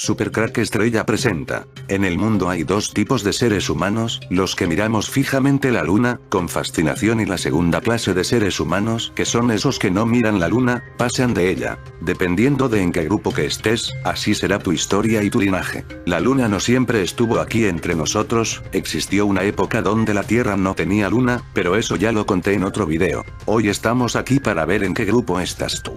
Supercrack Estrella presenta. En el mundo hay dos tipos de seres humanos, los que miramos fijamente la luna, con fascinación, y la segunda clase de seres humanos, que son esos que no miran la luna, pasan de ella. Dependiendo de en qué grupo que estés, así será tu historia y tu linaje. La luna no siempre estuvo aquí entre nosotros, existió una época donde la Tierra no tenía luna, pero eso ya lo conté en otro video. Hoy estamos aquí para ver en qué grupo estás tú.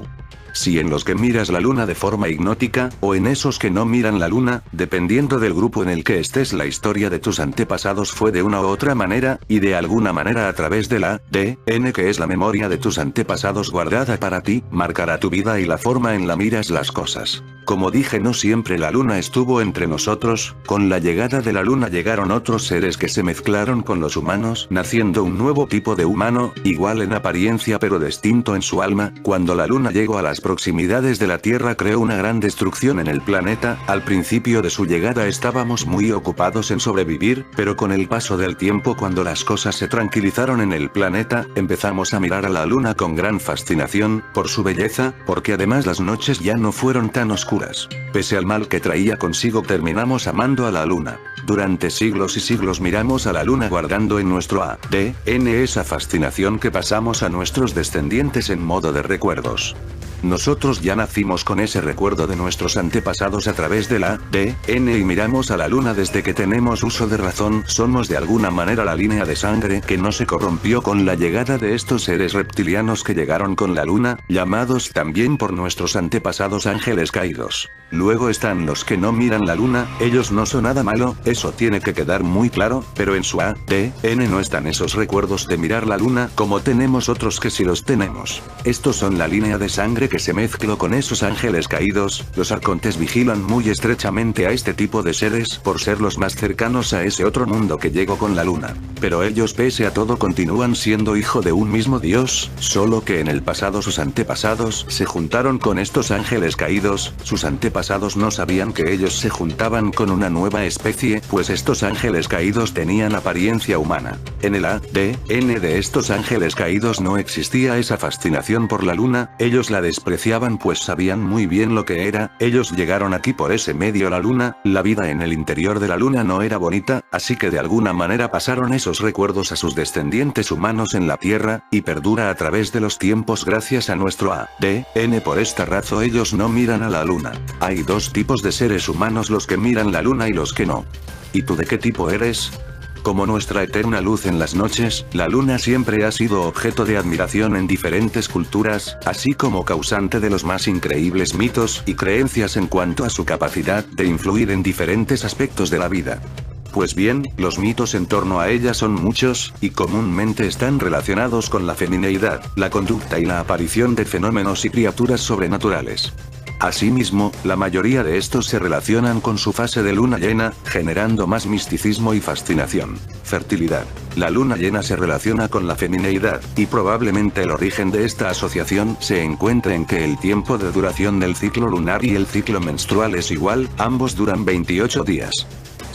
Si en los que miras la luna de forma hipnótica, o en esos que no miran la luna, dependiendo del grupo en el que estés, la historia de tus antepasados fue de una u otra manera, y de alguna manera a través de la ADN, que es la memoria de tus antepasados guardada para ti, marcará tu vida y la forma en la miras las cosas. Como dije, no siempre la luna estuvo entre nosotros, con la llegada de la luna llegaron otros seres que se mezclaron con los humanos, naciendo un nuevo tipo de humano, igual en apariencia pero distinto en su alma. Cuando la luna llegó a las proximidades de la Tierra, creó una gran destrucción en el planeta. Al principio de su llegada estábamos muy ocupados en sobrevivir, pero con el paso del tiempo, cuando las cosas se tranquilizaron en el planeta, empezamos a mirar a la luna con gran fascinación, por su belleza, porque además las noches ya no fueron tan oscuras. Pese al mal que traía consigo, terminamos amando a la luna. Durante siglos y siglos miramos a la luna guardando en nuestro ADN esa fascinación que pasamos a nuestros descendientes en modo de recuerdos. Nosotros ya nacimos con ese recuerdo de nuestros antepasados a través del ADN y miramos a la luna desde que tenemos uso de razón. Somos de alguna manera la línea de sangre que no se corrompió con la llegada de estos seres reptilianos que llegaron con la luna, llamados también por nuestros antepasados ángeles caídos. Luego están los que no miran la luna, ellos no son nada malo, eso tiene que quedar muy claro, pero en su ADN no están esos recuerdos de mirar la luna como tenemos otros que sí los tenemos. Estos son la línea de sangre que se mezcló con esos ángeles caídos. Los arcontes vigilan muy estrechamente a este tipo de seres por ser los más cercanos a ese otro mundo que llegó con la luna. Pero ellos, pese a todo, continúan siendo hijo de un mismo Dios, solo que en el pasado sus antepasados se juntaron con estos ángeles caídos. Sus antepasados no sabían que ellos se juntaban con una nueva especie, pues estos ángeles caídos tenían apariencia humana. En el ADN de estos ángeles caídos no existía esa fascinación por la luna, ellos la despreciaban pues sabían muy bien lo que era. Ellos llegaron aquí por ese medio, la luna. La vida en el interior de la luna no era bonita, así que de alguna manera pasaron esos recuerdos a sus descendientes humanos en la Tierra, y perdura a través de los tiempos gracias a nuestro ADN. Por esta razón ellos no miran a la luna. Hay dos tipos de seres humanos, los que miran la luna y los que no. ¿Y tú de qué tipo eres? Como nuestra eterna luz en las noches, la luna siempre ha sido objeto de admiración en diferentes culturas, así como causante de los más increíbles mitos y creencias en cuanto a su capacidad de influir en diferentes aspectos de la vida. Pues bien, los mitos en torno a ella son muchos, y comúnmente están relacionados con la femineidad, la conducta y la aparición de fenómenos y criaturas sobrenaturales. Asimismo, la mayoría de estos se relacionan con su fase de luna llena, generando más misticismo y fascinación. Fertilidad. La luna llena se relaciona con la femineidad, y probablemente el origen de esta asociación se encuentre en que el tiempo de duración del ciclo lunar y el ciclo menstrual es igual, ambos duran 28 días.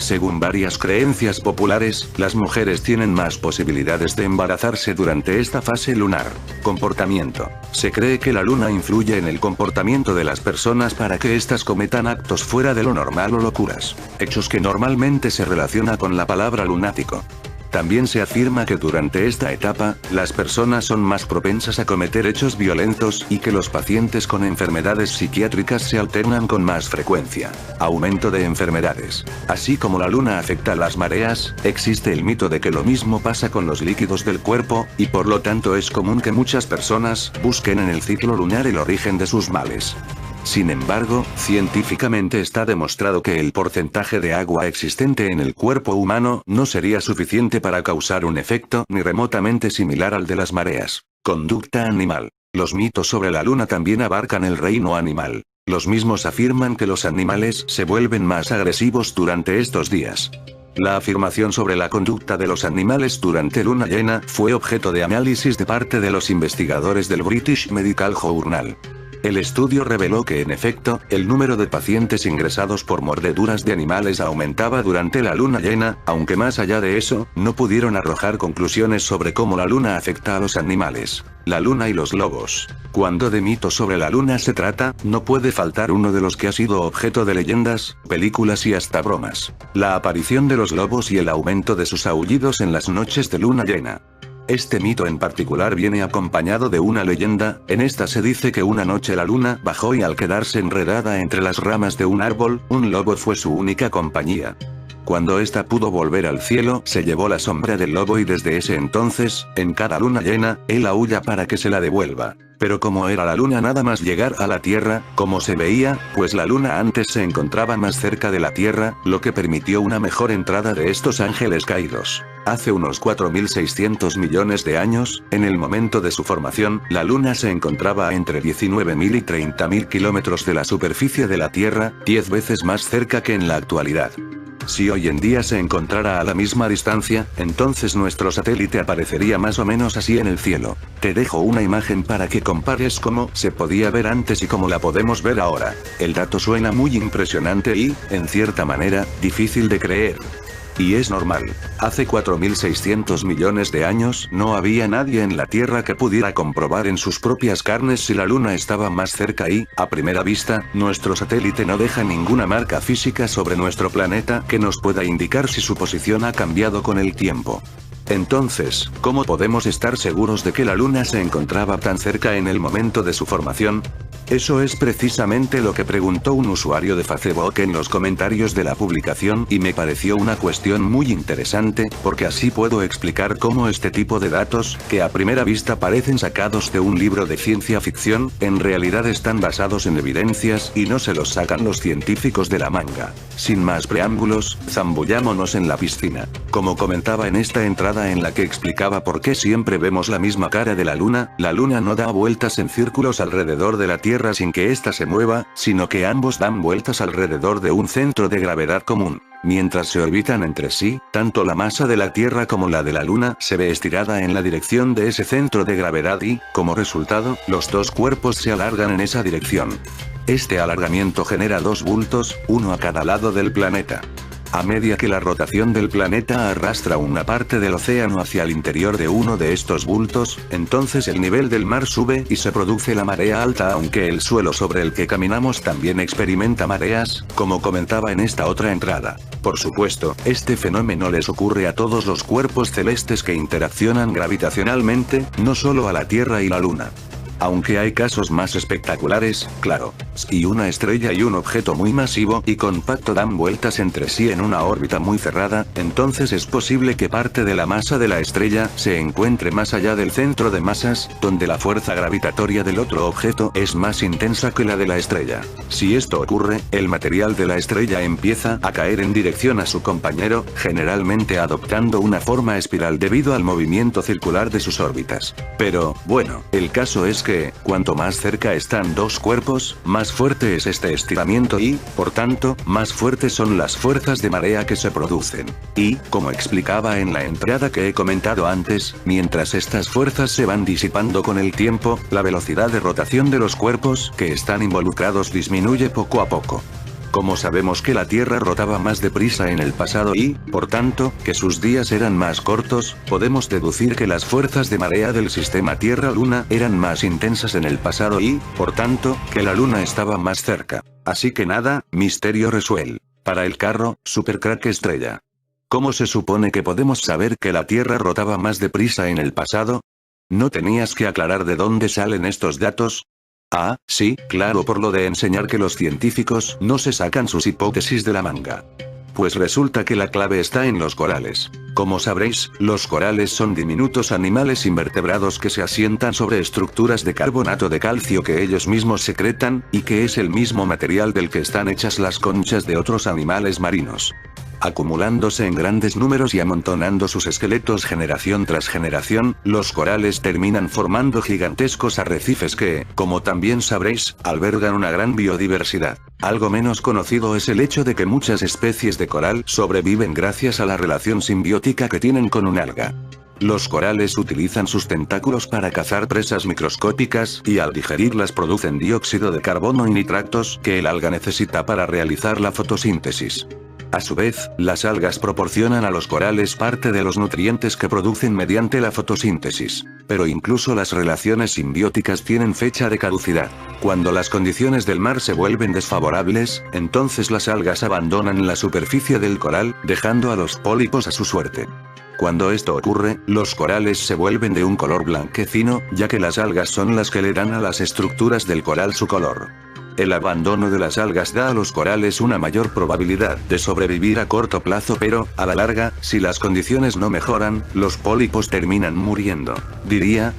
Según varias creencias populares, las mujeres tienen más posibilidades de embarazarse durante esta fase lunar. Comportamiento. Se cree que la luna influye en el comportamiento de las personas para que éstas cometan actos fuera de lo normal o locuras. Hechos que normalmente se relaciona con la palabra lunático. También se afirma que durante esta etapa, las personas son más propensas a cometer hechos violentos y que los pacientes con enfermedades psiquiátricas se alternan con más frecuencia. Aumento de enfermedades. Así como la luna afecta a las mareas, existe el mito de que lo mismo pasa con los líquidos del cuerpo, y por lo tanto es común que muchas personas busquen en el ciclo lunar el origen de sus males. Sin embargo, científicamente está demostrado que el porcentaje de agua existente en el cuerpo humano no sería suficiente para causar un efecto ni remotamente similar al de las mareas. Conducta animal. Los mitos sobre la luna también abarcan el reino animal. Los mismos afirman que los animales se vuelven más agresivos durante estos días. La afirmación sobre la conducta de los animales durante luna llena fue objeto de análisis de parte de los investigadores del British Medical Journal. El estudio reveló que en efecto, el número de pacientes ingresados por mordeduras de animales aumentaba durante la luna llena, aunque más allá de eso, no pudieron arrojar conclusiones sobre cómo la luna afecta a los animales. La luna y los lobos. Cuando de mitos sobre la luna se trata, no puede faltar uno de los que ha sido objeto de leyendas, películas y hasta bromas. La aparición de los lobos y el aumento de sus aullidos en las noches de luna llena. Este mito en particular viene acompañado de una leyenda. En esta se dice que una noche la luna bajó y al quedarse enredada entre las ramas de un árbol, un lobo fue su única compañía. Cuando ésta pudo volver al cielo, se llevó la sombra del lobo y desde ese entonces, en cada luna llena, él aúlla para que se la devuelva. Pero como era la luna nada más llegar a la Tierra, como se veía, pues la luna antes se encontraba más cerca de la Tierra, lo que permitió una mejor entrada de estos ángeles caídos. Hace unos 4.600 millones de años, en el momento de su formación, la luna se encontraba entre 19.000 y 30.000 kilómetros de la superficie de la Tierra, 10 veces más cerca que en la actualidad. Si hoy en día se encontrara a la misma distancia, entonces nuestro satélite aparecería más o menos así en el cielo. Te dejo una imagen para que compares cómo se podía ver antes y cómo la podemos ver ahora. El dato suena muy impresionante y, en cierta manera, difícil de creer. Y es normal. Hace 4.600 millones de años no había nadie en la Tierra que pudiera comprobar en sus propias carnes si la Luna estaba más cerca y, a primera vista, nuestro satélite no deja ninguna marca física sobre nuestro planeta que nos pueda indicar si su posición ha cambiado con el tiempo. Entonces, ¿cómo podemos estar seguros de que la Luna se encontraba tan cerca en el momento de su formación? Eso es precisamente lo que preguntó un usuario de Facebook en los comentarios de la publicación y me pareció una cuestión muy interesante, porque así puedo explicar cómo este tipo de datos, que a primera vista parecen sacados de un libro de ciencia ficción, en realidad están basados en evidencias y no se los sacan los científicos de la manga. Sin más preámbulos, zambullámonos en la piscina. Como comentaba en esta entrada en la que explicaba por qué siempre vemos la misma cara de la luna no da vueltas en círculos alrededor de la Tierra sin que ésta se mueva, sino que ambos dan vueltas alrededor de un centro de gravedad común. Mientras se orbitan entre sí, tanto la masa de la Tierra como la de la Luna se ve estirada en la dirección de ese centro de gravedad y, como resultado, los dos cuerpos se alargan en esa dirección. Este alargamiento genera dos bultos, uno a cada lado del planeta. A medida que la rotación del planeta arrastra una parte del océano hacia el interior de uno de estos bultos, entonces el nivel del mar sube y se produce la marea alta, aunque el suelo sobre el que caminamos también experimenta mareas, como comentaba en esta otra entrada. Por supuesto, este fenómeno les ocurre a todos los cuerpos celestes que interaccionan gravitacionalmente, no solo a la Tierra y la Luna. Aunque hay casos más espectaculares, claro. Si una estrella y un objeto muy masivo y compacto dan vueltas entre sí en una órbita muy cerrada, entonces es posible que parte de la masa de la estrella se encuentre más allá del centro de masas, donde la fuerza gravitatoria del otro objeto es más intensa que la de la estrella. Si esto ocurre, el material de la estrella empieza a caer en dirección a su compañero, generalmente adoptando una forma espiral debido al movimiento circular de sus órbitas. Pero, bueno, el caso es que, cuanto más cerca están dos cuerpos, más fuerte es este estiramiento y, por tanto, más fuertes son las fuerzas de marea que se producen. Y, como explicaba en la entrada que he comentado antes, mientras estas fuerzas se van disipando con el tiempo, la velocidad de rotación de los cuerpos que están involucrados disminuye poco a poco. Como sabemos que la Tierra rotaba más deprisa en el pasado y, por tanto, que sus días eran más cortos, podemos deducir que las fuerzas de marea del sistema Tierra-Luna eran más intensas en el pasado y, por tanto, que la Luna estaba más cerca. Así que nada, misterio resuelto. Para el carro, Supercrack Estrella. ¿Cómo se supone que podemos saber que la Tierra rotaba más deprisa en el pasado? ¿No tenías que aclarar de dónde salen estos datos? Ah, sí, claro, por lo de enseñar que los científicos no se sacan sus hipótesis de la manga. Pues resulta que la clave está en los corales. Como sabréis, los corales son diminutos animales invertebrados que se asientan sobre estructuras de carbonato de calcio que ellos mismos secretan, y que es el mismo material del que están hechas las conchas de otros animales marinos. Acumulándose en grandes números y amontonando sus esqueletos generación tras generación, los corales terminan formando gigantescos arrecifes que, como también sabréis, albergan una gran biodiversidad. Algo menos conocido es el hecho de que muchas especies de coral sobreviven gracias a la relación simbiótica que tienen con un alga. Los corales utilizan sus tentáculos para cazar presas microscópicas y al digerirlas producen dióxido de carbono y nitratos que el alga necesita para realizar la fotosíntesis. A su vez, las algas proporcionan a los corales parte de los nutrientes que producen mediante la fotosíntesis. Pero incluso las relaciones simbióticas tienen fecha de caducidad. Cuando las condiciones del mar se vuelven desfavorables, entonces las algas abandonan la superficie del coral, dejando a los pólipos a su suerte. Cuando esto ocurre, los corales se vuelven de un color blanquecino, ya que las algas son las que le dan a las estructuras del coral su color. El abandono de las algas da a los corales una mayor probabilidad de sobrevivir a corto plazo, pero, a la larga, si las condiciones no mejoran, los pólipos terminan muriendo. Diría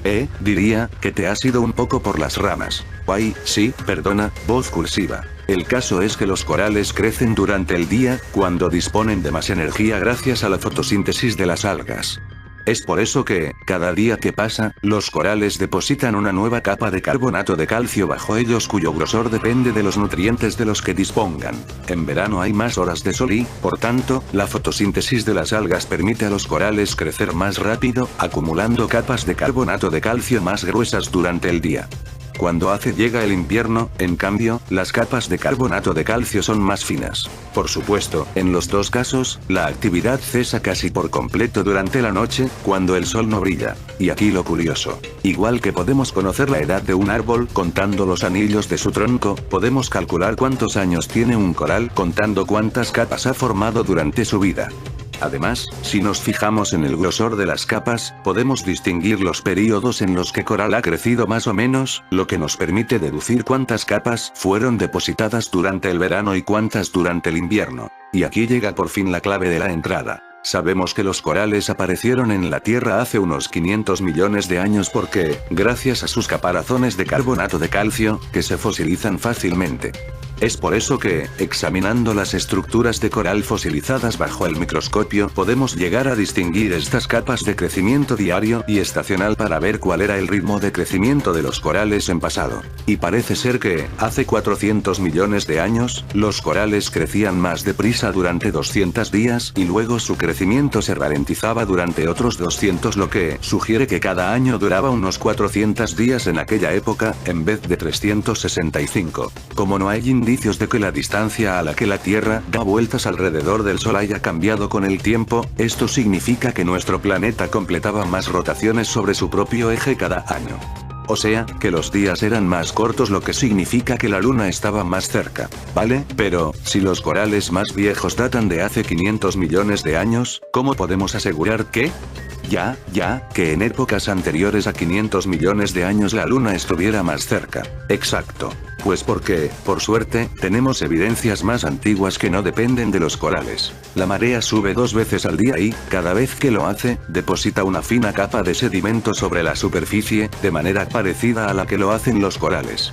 que te has ido un poco por las ramas. Ay, sí, perdona, voz cursiva. El caso es que los corales crecen durante el día, cuando disponen de más energía gracias a la fotosíntesis de las algas. Es por eso que, cada día que pasa, los corales depositan una nueva capa de carbonato de calcio bajo ellos cuyo grosor depende de los nutrientes de los que dispongan. En verano hay más horas de sol y, por tanto, la fotosíntesis de las algas permite a los corales crecer más rápido, acumulando capas de carbonato de calcio más gruesas durante el día. Cuando llega el invierno, en cambio, las capas de carbonato de calcio son más finas. Por supuesto, en los dos casos, la actividad cesa casi por completo durante la noche, cuando el sol no brilla. Y aquí lo curioso. Igual que podemos conocer la edad de un árbol contando los anillos de su tronco, podemos calcular cuántos años tiene un coral contando cuántas capas ha formado durante su vida. Además, si nos fijamos en el grosor de las capas, podemos distinguir los períodos en los que coral ha crecido más o menos, lo que nos permite deducir cuántas capas fueron depositadas durante el verano y cuántas durante el invierno. Y aquí llega por fin la clave de la entrada. Sabemos que los corales aparecieron en la Tierra hace unos 500 millones de años porque, gracias a sus caparazones de carbonato de calcio, que se fosilizan fácilmente. Es por eso que, examinando las estructuras de coral fosilizadas bajo el microscopio, podemos llegar a distinguir estas capas de crecimiento diario y estacional para ver cuál era el ritmo de crecimiento de los corales en pasado. Y parece ser que, hace 400 millones de años, los corales crecían más deprisa durante 200 días y luego su crecimiento se ralentizaba durante otros 200, lo que sugiere que cada año duraba unos 400 días en aquella época, en vez de 365. Como no hay indicios de que la distancia a la que la Tierra da vueltas alrededor del Sol haya cambiado con el tiempo, esto significa que nuestro planeta completaba más rotaciones sobre su propio eje cada año. O sea, que los días eran más cortos, lo que significa que la Luna estaba más cerca, ¿vale? Pero, si los corales más viejos datan de hace 500 millones de años, ¿cómo podemos asegurar que que en épocas anteriores a 500 millones de años la Luna estuviera más cerca? Exacto. Pues porque, por suerte, tenemos evidencias más antiguas que no dependen de los corales. La marea sube 2 veces al día y, cada vez que lo hace, deposita una fina capa de sedimento sobre la superficie, de manera parecida a la que lo hacen los corales.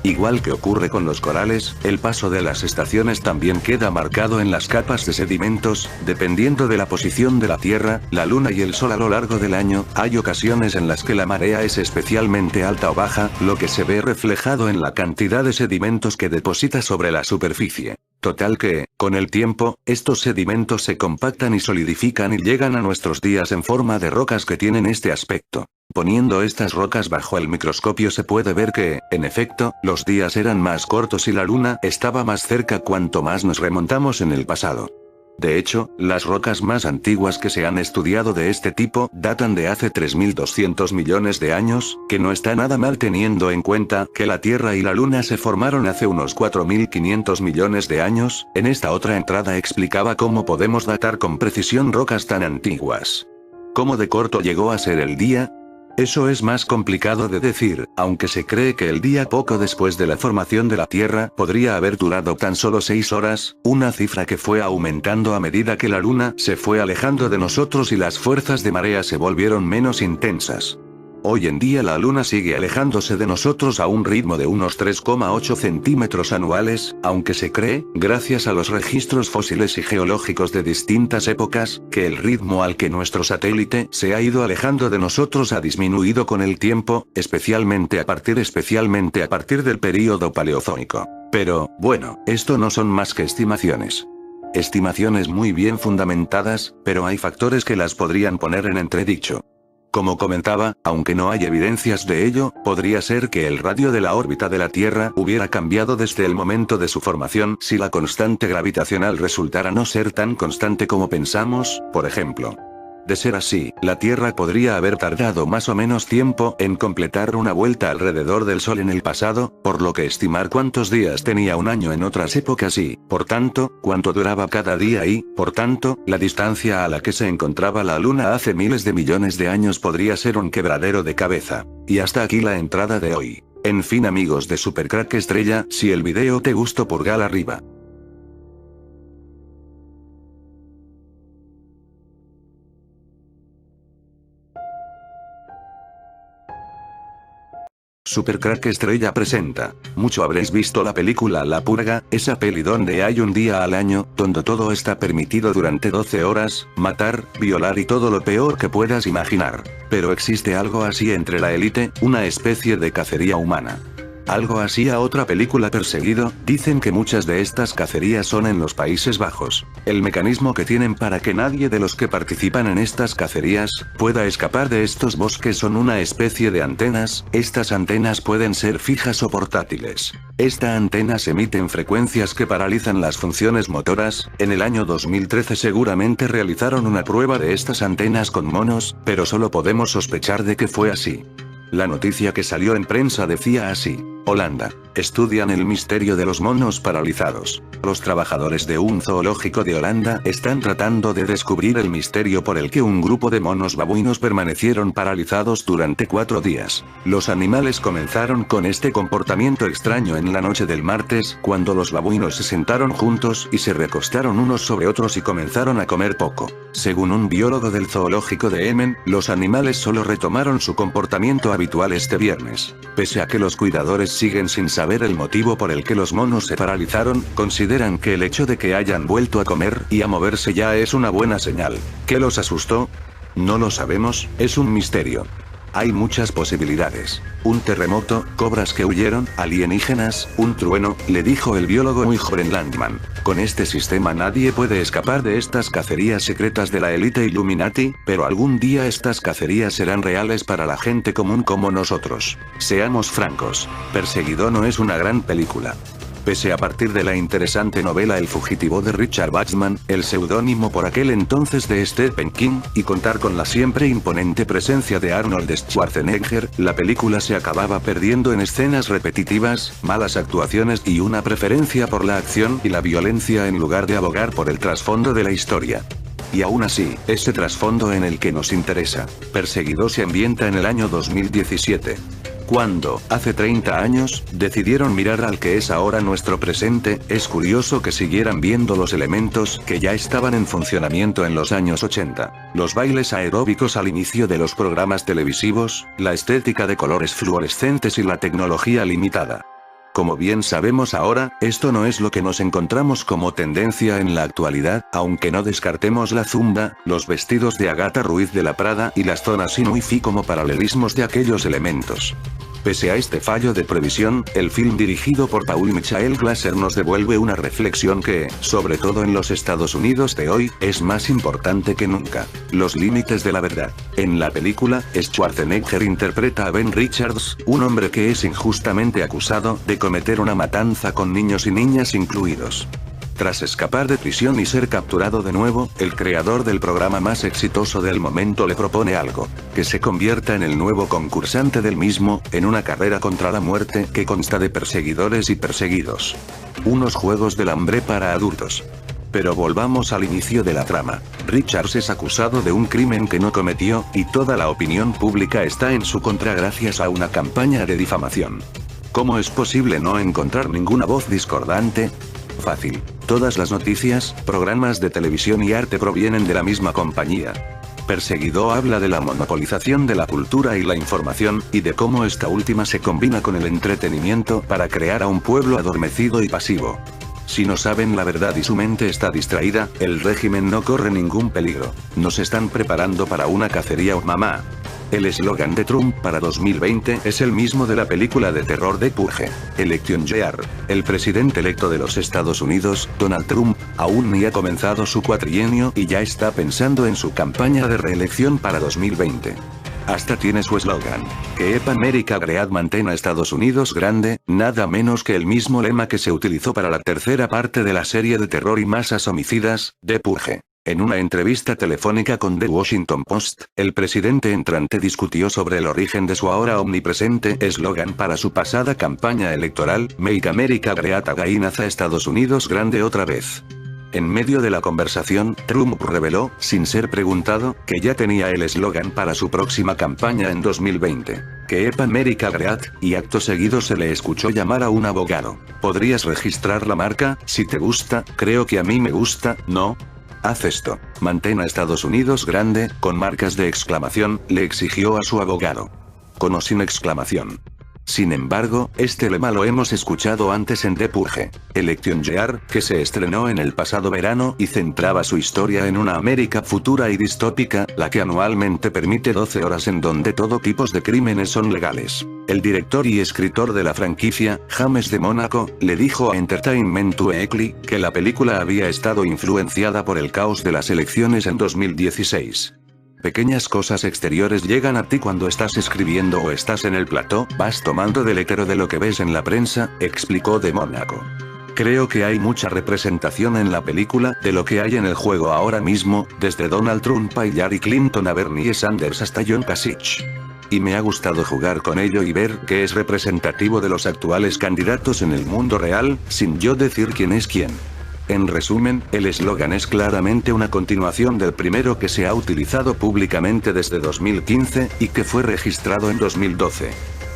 Igual que ocurre con los corales, el paso de las estaciones también queda marcado en las capas de sedimentos, dependiendo de la posición de la Tierra, la Luna y el Sol a lo largo del año. Hay ocasiones en las que la marea es especialmente alta o baja, lo que se ve reflejado en la cantidad de sedimentos que deposita sobre la superficie. Total que, con el tiempo, estos sedimentos se compactan y solidifican y llegan a nuestros días en forma de rocas que tienen este aspecto. Poniendo estas rocas bajo el microscopio se puede ver que, en efecto, los días eran más cortos y la Luna estaba más cerca cuanto más nos remontamos en el pasado. De hecho, las rocas más antiguas que se han estudiado de este tipo datan de hace 3.200 millones de años, que no está nada mal teniendo en cuenta que la Tierra y la Luna se formaron hace unos 4.500 millones de años. En esta otra entrada explicaba cómo podemos datar con precisión rocas tan antiguas. ¿Cómo de corto llegó a ser el día? Eso es más complicado de decir, aunque se cree que el día poco después de la formación de la Tierra podría haber durado tan solo 6 horas, una cifra que fue aumentando a medida que la Luna se fue alejando de nosotros y las fuerzas de marea se volvieron menos intensas. Hoy en día la Luna sigue alejándose de nosotros a un ritmo de unos 3,8 centímetros anuales, aunque se cree, gracias a los registros fósiles y geológicos de distintas épocas, que el ritmo al que nuestro satélite se ha ido alejando de nosotros ha disminuido con el tiempo, especialmente a partir del período paleozoico. Pero, bueno, esto no son más que estimaciones. Estimaciones muy bien fundamentadas, pero hay factores que las podrían poner en entredicho. Como comentaba, aunque no hay evidencias de ello, podría ser que el radio de la órbita de la Tierra hubiera cambiado desde el momento de su formación si la constante gravitacional resultara no ser tan constante como pensamos, por ejemplo. De ser así, la Tierra podría haber tardado más o menos tiempo en completar una vuelta alrededor del Sol en el pasado, por lo que estimar cuántos días tenía un año en otras épocas y, por tanto, cuánto duraba cada día y, por tanto, la distancia a la que se encontraba la Luna hace miles de millones de años podría ser un quebradero de cabeza. Y hasta aquí la entrada de hoy. En fin, amigos de Supercrack Estrella, si el video te gustó, pulgar arriba. Supercrack Estrella presenta. Mucho habréis visto la película La Purga, esa peli donde hay un día al año, donde todo está permitido durante 12 horas, matar, violar y todo lo peor que puedas imaginar. Pero existe algo así entre la élite, una especie de cacería humana. Algo así a otra película Perseguido, dicen que muchas de estas cacerías son en los Países Bajos. El mecanismo que tienen para que nadie de los que participan en estas cacerías pueda escapar de estos bosques son una especie de antenas. Estas antenas pueden ser fijas o portátiles. Estas antenas emiten frecuencias que paralizan las funciones motoras. En el año 2013 seguramente realizaron una prueba de estas antenas con monos, pero solo podemos sospechar de que fue así. La noticia que salió en prensa decía así: Holanda. Estudian el misterio de los monos paralizados. Los trabajadores de un zoológico de Holanda están tratando de descubrir el misterio por el que un grupo de monos babuinos permanecieron paralizados durante 4 días. Los animales comenzaron con este comportamiento extraño en la noche del martes, cuando los babuinos se sentaron juntos y se recostaron unos sobre otros y comenzaron a comer poco. Según un biólogo del zoológico de Emmen, los animales solo retomaron su comportamiento habitual este viernes. Pese a que los cuidadores siguen sin saber el motivo por el que los monos se paralizaron, consideran que el hecho de que hayan vuelto a comer y a moverse ya es una buena señal. ¿Qué los asustó? No lo sabemos, es un misterio. Hay muchas posibilidades. Un terremoto, cobras que huyeron, alienígenas, un trueno, le dijo el biólogo muy joven Landman. Con este sistema nadie puede escapar de estas cacerías secretas de la élite Illuminati, pero algún día estas cacerías serán reales para la gente común como nosotros. Seamos francos, Perseguido no es una gran película. Pese a partir de la interesante novela El fugitivo de Richard Bachman, el seudónimo por aquel entonces de Stephen King, y contar con la siempre imponente presencia de Arnold Schwarzenegger, la película se acababa perdiendo en escenas repetitivas, malas actuaciones y una preferencia por la acción y la violencia en lugar de abogar por el trasfondo de la historia. Y aún así, ese trasfondo en el que nos interesa, Perseguido se ambienta en el año 2017. Cuando, hace 30 años, decidieron mirar al que es ahora nuestro presente, es curioso que siguieran viendo los elementos que ya estaban en funcionamiento en los años 80. Los bailes aeróbicos al inicio de los programas televisivos, la estética de colores fluorescentes y la tecnología limitada. Como bien sabemos ahora, esto no es lo que nos encontramos como tendencia en la actualidad, aunque no descartemos la zumba, los vestidos de Agatha Ruiz de la Prada y las zonas sin wifi como paralelismos de aquellos elementos. Pese a este fallo de previsión, el film dirigido por Paul Michael Glaser nos devuelve una reflexión que, sobre todo en los Estados Unidos de hoy, es más importante que nunca: los límites de la verdad. En la película, Schwarzenegger interpreta a Ben Richards, un hombre que es injustamente acusado de cometer una matanza con niños y niñas incluidos. Tras escapar de prisión y ser capturado de nuevo, el creador del programa más exitoso del momento le propone algo: que se convierta en el nuevo concursante del mismo, en una carrera contra la muerte que consta de perseguidores y perseguidos. Unos juegos del hambre para adultos. Pero volvamos al inicio de la trama. Richards es acusado de un crimen que no cometió, y toda la opinión pública está en su contra gracias a una campaña de difamación. ¿Cómo es posible no encontrar ninguna voz discordante? Fácil. Todas las noticias, programas de televisión y arte provienen de la misma compañía. Perseguido habla de la monopolización de la cultura y la información, y de cómo esta última se combina con el entretenimiento para crear a un pueblo adormecido y pasivo. Si no saben la verdad y su mente está distraída, el régimen no corre ningún peligro. Nos están preparando para una cacería, mamá. El eslogan de Trump para 2020 es el mismo de la película de terror de Purge. Election Year. El presidente electo de los Estados Unidos, Donald Trump, aún ni ha comenzado su cuatrienio y ya está pensando en su campaña de reelección para 2020. Hasta tiene su eslogan. Keep America Great, mantén a Estados Unidos grande, nada menos que el mismo lema que se utilizó para la tercera parte de la serie de terror y masas homicidas, de Purge. En una entrevista telefónica con The Washington Post, el presidente entrante discutió sobre el origen de su ahora omnipresente eslogan para su pasada campaña electoral, Make America Great Again, haz a Estados Unidos grande otra vez. En medio de la conversación, Trump reveló, sin ser preguntado, que ya tenía el eslogan para su próxima campaña en 2020. Keep America Great, y acto seguido se le escuchó llamar a un abogado. ¿Podrías registrar la marca? Si te gusta, creo que a mí me gusta, ¿no? Haz esto. Mantén a Estados Unidos grande, con marcas de exclamación, le exigió a su abogado. Con o sin exclamación. Sin embargo, este lema lo hemos escuchado antes en The Purge. Election Year, que se estrenó en el pasado verano y centraba su historia en una América futura y distópica, la que anualmente permite 12 horas en donde todo tipo de crímenes son legales. El director y escritor de la franquicia, James de Mónaco, le dijo a Entertainment Weekly que la película había estado influenciada por el caos de las elecciones en 2016. Pequeñas cosas exteriores llegan a ti cuando estás escribiendo o estás en el plató, vas tomando del éter de lo que ves en la prensa, explicó de Mónaco. Creo que hay mucha representación en la película de lo que hay en el juego ahora mismo, desde Donald Trump a Hillary Clinton a Bernie Sanders hasta John Kasich. Y me ha gustado jugar con ello y ver que es representativo de los actuales candidatos en el mundo real, sin yo decir quién es quién. En resumen, el eslogan es claramente una continuación del primero que se ha utilizado públicamente desde 2015, y que fue registrado en 2012.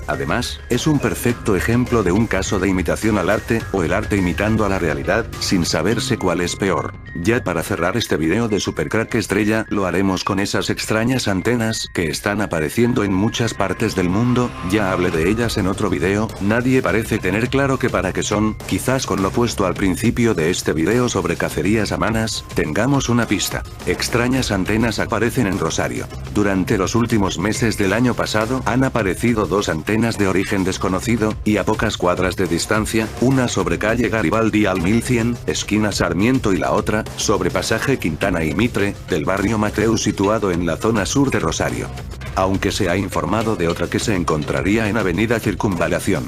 Además, es un perfecto ejemplo de un caso de imitación al arte, o el arte imitando a la realidad, sin saberse cuál es peor. Ya para cerrar este video de Supercrack Estrella, lo haremos con esas extrañas antenas que están apareciendo en muchas partes del mundo, ya hablé de ellas en otro video, nadie parece tener claro que para qué son, quizás con lo puesto al principio de este video sobre cacerías a manas, tengamos una pista. Extrañas antenas aparecen en Rosario. Durante los últimos meses del año pasado han aparecido dos antenas de origen desconocido, y a pocas cuadras de distancia, una sobre calle Garibaldi al 1100, esquina Sarmiento, y la otra, sobre pasaje Quintana y Mitre, del barrio Mateu situado en la zona sur de Rosario. Aunque se ha informado de otra que se encontraría en avenida Circunvalación.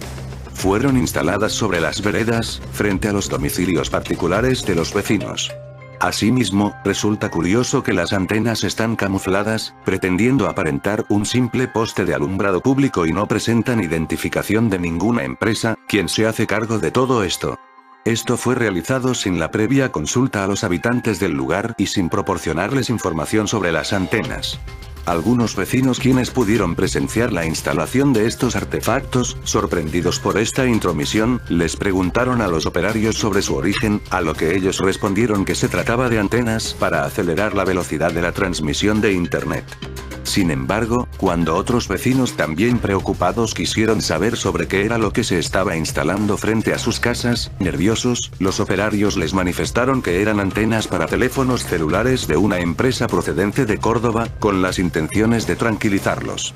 Fueron instaladas sobre las veredas, frente a los domicilios particulares de los vecinos. Asimismo, resulta curioso que las antenas están camufladas, pretendiendo aparentar un simple poste de alumbrado público y no presentan identificación de ninguna empresa, quien se hace cargo de todo esto. Esto fue realizado sin la previa consulta a los habitantes del lugar y sin proporcionarles información sobre las antenas. Algunos vecinos quienes pudieron presenciar la instalación de estos artefactos, sorprendidos por esta intromisión, les preguntaron a los operarios sobre su origen, a lo que ellos respondieron que se trataba de antenas para acelerar la velocidad de la transmisión de Internet. Sin embargo, cuando otros vecinos también preocupados quisieron saber sobre qué era lo que se estaba instalando frente a sus casas, nerviosos, los operarios les manifestaron que eran antenas para teléfonos celulares de una empresa procedente de Córdoba, con las intenciones de tranquilizarlos.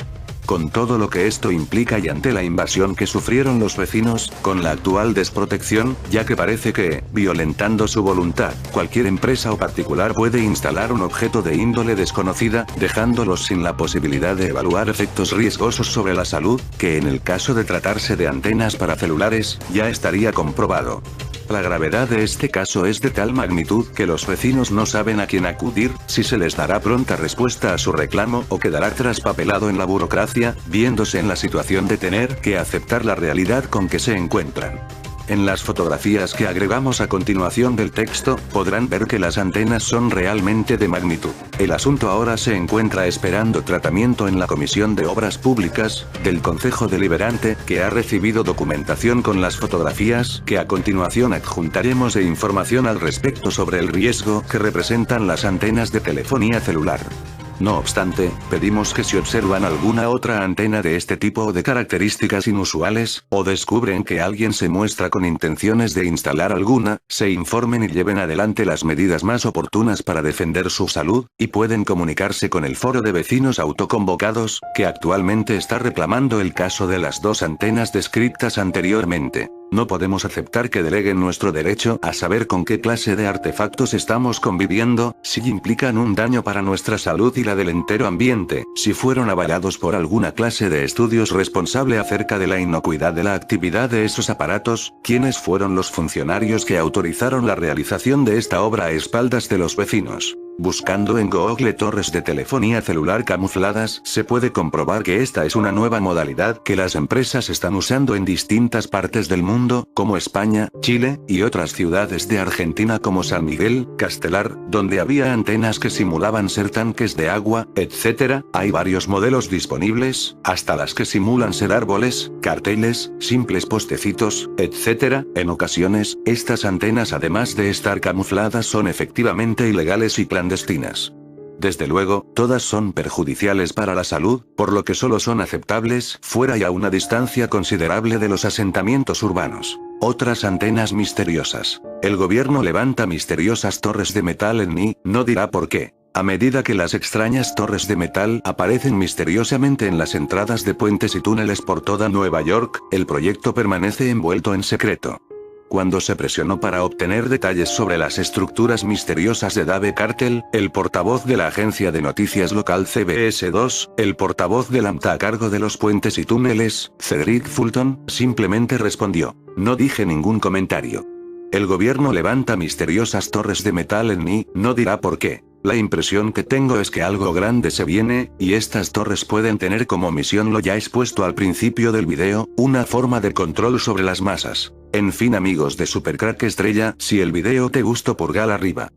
Con todo lo que esto implica y ante la invasión que sufrieron los vecinos, con la actual desprotección, ya que parece que, violentando su voluntad, cualquier empresa o particular puede instalar un objeto de índole desconocida, dejándolos sin la posibilidad de evaluar efectos riesgosos sobre la salud, que en el caso de tratarse de antenas para celulares, ya estaría comprobado. La gravedad de este caso es de tal magnitud que los vecinos no saben a quién acudir, si se les dará pronta respuesta a su reclamo o quedará traspapelado en la burocracia, viéndose en la situación de tener que aceptar la realidad con que se encuentran. En las fotografías que agregamos a continuación del texto, podrán ver que las antenas son realmente de magnitud. El asunto ahora se encuentra esperando tratamiento en la Comisión de Obras Públicas, del Concejo Deliberante, que ha recibido documentación con las fotografías, que a continuación adjuntaremos e información al respecto sobre el riesgo que representan las antenas de telefonía celular. No obstante, pedimos que si observan alguna otra antena de este tipo o de características inusuales, o descubren que alguien se muestra con intenciones de instalar alguna, se informen y lleven adelante las medidas más oportunas para defender su salud, y pueden comunicarse con el foro de vecinos autoconvocados, que actualmente está reclamando el caso de las 2 antenas descritas anteriormente. No podemos aceptar que deleguen nuestro derecho a saber con qué clase de artefactos estamos conviviendo, si implican un daño para nuestra salud y la del entero ambiente, si fueron avalados por alguna clase de estudios responsable acerca de la inocuidad de la actividad de esos aparatos, quiénes fueron los funcionarios que autorizaron la realización de esta obra a espaldas de los vecinos. Buscando en Google torres de telefonía celular camufladas, se puede comprobar que esta es una nueva modalidad que las empresas están usando en distintas partes del mundo, como España, Chile, y otras ciudades de Argentina como San Miguel, Castelar, donde había antenas que simulaban ser tanques de agua, etc. Hay varios modelos disponibles, hasta las que simulan ser árboles, carteles, simples postecitos, etc. En ocasiones, estas antenas además de estar camufladas son efectivamente ilegales y clandestinas. Desde luego, todas son perjudiciales para la salud, por lo que solo son aceptables fuera y a una distancia considerable de los asentamientos urbanos. Otras antenas misteriosas. El gobierno levanta misteriosas torres de metal en Ni, no dirá por qué. A medida que las extrañas torres de metal aparecen misteriosamente en las entradas de puentes y túneles por toda Nueva York, el proyecto permanece envuelto en secreto. Cuando se presionó para obtener detalles sobre las estructuras misteriosas de Dave Cartel, el portavoz de la agencia de noticias local CBS2, el portavoz del AMTA a cargo de los puentes y túneles, Cedric Fulton, simplemente respondió: "No dije ningún comentario. El gobierno levanta misteriosas torres de metal en Ni, no dirá por qué. La impresión que tengo es que algo grande se viene, y estas torres pueden tener como misión lo ya expuesto al principio del video, una forma de control sobre las masas". En fin, amigos de Supercrack Estrella, si el video te gustó, pulgar arriba.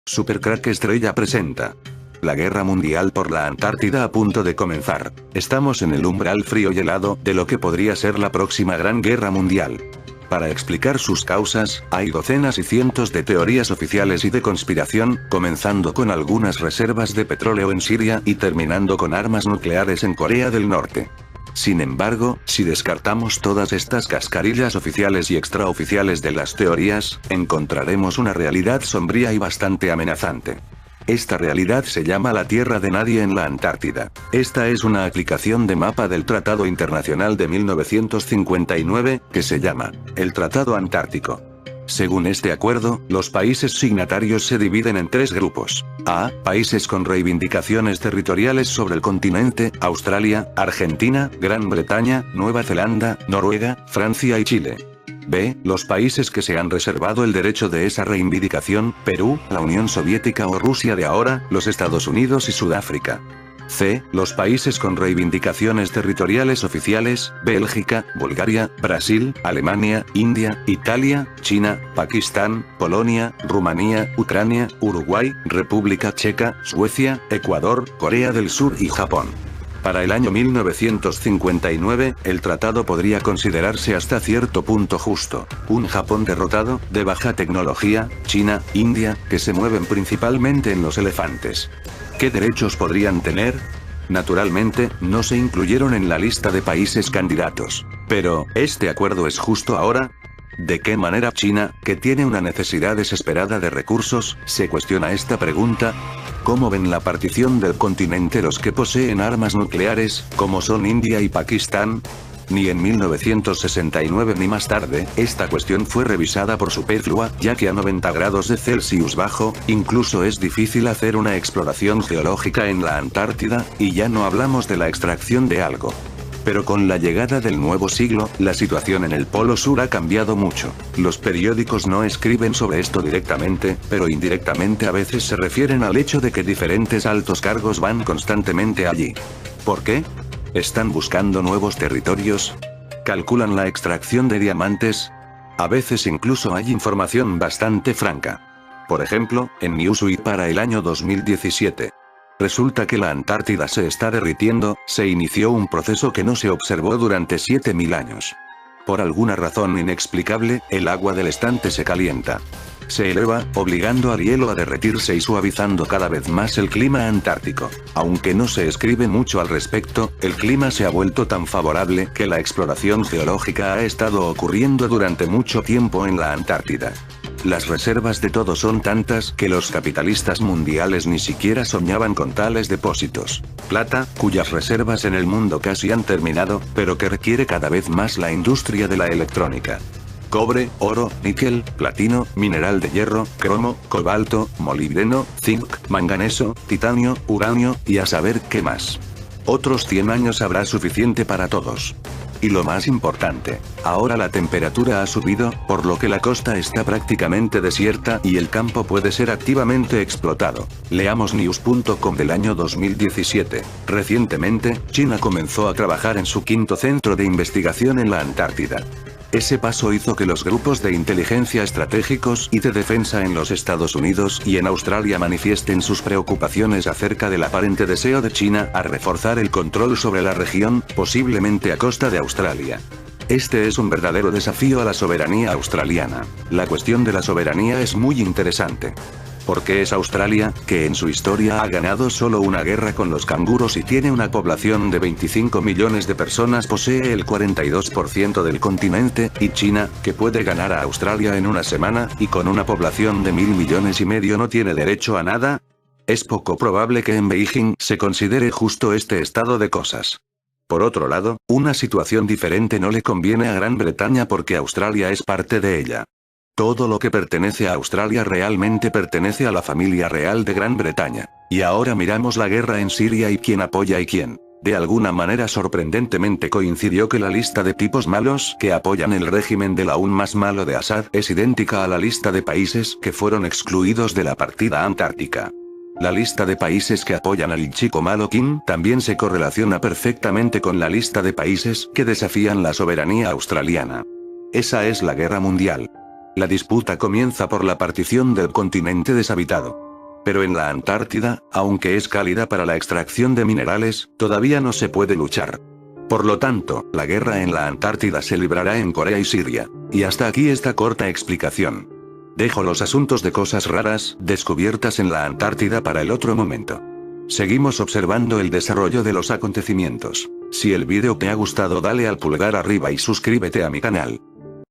Supercrack Estrella presenta la guerra mundial por la Antártida a punto de comenzar. Estamos en el umbral frío y helado de lo que podría ser la próxima gran guerra mundial. Para explicar sus causas, hay docenas y cientos de teorías oficiales y de conspiración, comenzando con algunas reservas de petróleo en Siria y terminando con armas nucleares en Corea del Norte. Sin embargo, si descartamos todas estas cascarillas oficiales y extraoficiales de las teorías, encontraremos una realidad sombría y bastante amenazante. Esta realidad se llama la Tierra de Nadie en la Antártida. Esta es una aplicación de mapa del Tratado Internacional de 1959, que se llama el Tratado Antártico. Según este acuerdo, los países signatarios se dividen en 3 grupos. A. Países con reivindicaciones territoriales sobre el continente: Australia, Argentina, Gran Bretaña, Nueva Zelanda, Noruega, Francia y Chile. B. Los países que se han reservado el derecho de esa reivindicación: Perú, la Unión Soviética o Rusia de ahora, los Estados Unidos y Sudáfrica. C. Los países con reivindicaciones territoriales oficiales: Bélgica, Bulgaria, Brasil, Alemania, India, Italia, China, Pakistán, Polonia, Rumanía, Ucrania, Uruguay, República Checa, Suecia, Ecuador, Corea del Sur y Japón. Para el año 1959, el tratado podría considerarse hasta cierto punto justo. Un Japón derrotado, de baja tecnología, China, India, que se mueven principalmente en los elefantes. ¿Qué derechos podrían tener? Naturalmente, no se incluyeron en la lista de países candidatos. Pero, ¿este acuerdo es justo ahora? ¿De qué manera China, que tiene una necesidad desesperada de recursos, se cuestiona esta pregunta? ¿Cómo ven la partición del continente los que poseen armas nucleares, como son India y Pakistán? Ni en 1969 ni más tarde, esta cuestión fue revisada por superflua, ya que a 90 grados de Celsius bajo, incluso es difícil hacer una exploración geológica en la Antártida, y ya no hablamos de la extracción de algo. Pero con la llegada del nuevo siglo, la situación en el Polo Sur ha cambiado mucho. Los periódicos no escriben sobre esto directamente, pero indirectamente a veces se refieren al hecho de que diferentes altos cargos van constantemente allí. ¿Por qué? ¿Están buscando nuevos territorios? ¿Calculan la extracción de diamantes? A veces incluso hay información bastante franca. Por ejemplo, en Newsweek para el año 2017. Resulta que la Antártida se está derritiendo, se inició un proceso que no se observó durante 7000 años. Por alguna razón inexplicable, el agua del estante se calienta. Se eleva, obligando al hielo a derretirse y suavizando cada vez más el clima antártico. Aunque no se escribe mucho al respecto, el clima se ha vuelto tan favorable que la exploración geológica ha estado ocurriendo durante mucho tiempo en la Antártida. Las reservas de todo son tantas que los capitalistas mundiales ni siquiera soñaban con tales depósitos. Plata, cuyas reservas en el mundo casi han terminado, pero que requiere cada vez más la industria de la electrónica. Cobre, oro, níquel, platino, mineral de hierro, cromo, cobalto, molibdeno, zinc, manganeso, titanio, uranio, y a saber qué más. Otros 100 años habrá suficiente para todos. Y lo más importante, ahora la temperatura ha subido, por lo que la costa está prácticamente desierta y el campo puede ser activamente explotado. Leamos news.com del año 2017. Recientemente, China comenzó a trabajar en su quinto centro de investigación en la Antártida. Ese paso hizo que los grupos de inteligencia estratégicos y de defensa en los Estados Unidos y en Australia manifiesten sus preocupaciones acerca del aparente deseo de China a reforzar el control sobre la región, posiblemente a costa de Australia. Este es un verdadero desafío a la soberanía australiana. La cuestión de la soberanía es muy interesante. Porque es Australia, que en su historia ha ganado solo una guerra con los canguros y tiene una población de 25 millones de personas, posee el 42% del continente, y China, que puede ganar a Australia en una semana, y con una población de 1.5 millones no tiene derecho a nada? Es poco probable que en Beijing se considere justo este estado de cosas. Por otro lado, una situación diferente no le conviene a Gran Bretaña porque Australia es parte de ella. Todo lo que pertenece a Australia realmente pertenece a la familia real de Gran Bretaña. Y ahora miramos la guerra en Siria y quién apoya y quién. De alguna manera sorprendentemente coincidió que la lista de tipos malos que apoyan el régimen del aún más malo de Assad es idéntica a la lista de países que fueron excluidos de la partida antártica. La lista de países que apoyan al chico malo Kim también se correlaciona perfectamente con la lista de países que desafían la soberanía australiana. Esa es la guerra mundial. La disputa comienza por la partición del continente deshabitado. Pero en la Antártida, aunque es cálida para la extracción de minerales, todavía no se puede luchar. Por lo tanto, la guerra en la Antártida se librará en Corea y Siria. Y hasta aquí esta corta explicación. Dejo los asuntos de cosas raras, descubiertas en la Antártida para el otro momento. Seguimos observando el desarrollo de los acontecimientos. Si el vídeo te ha gustado, dale al pulgar arriba y suscríbete a mi canal.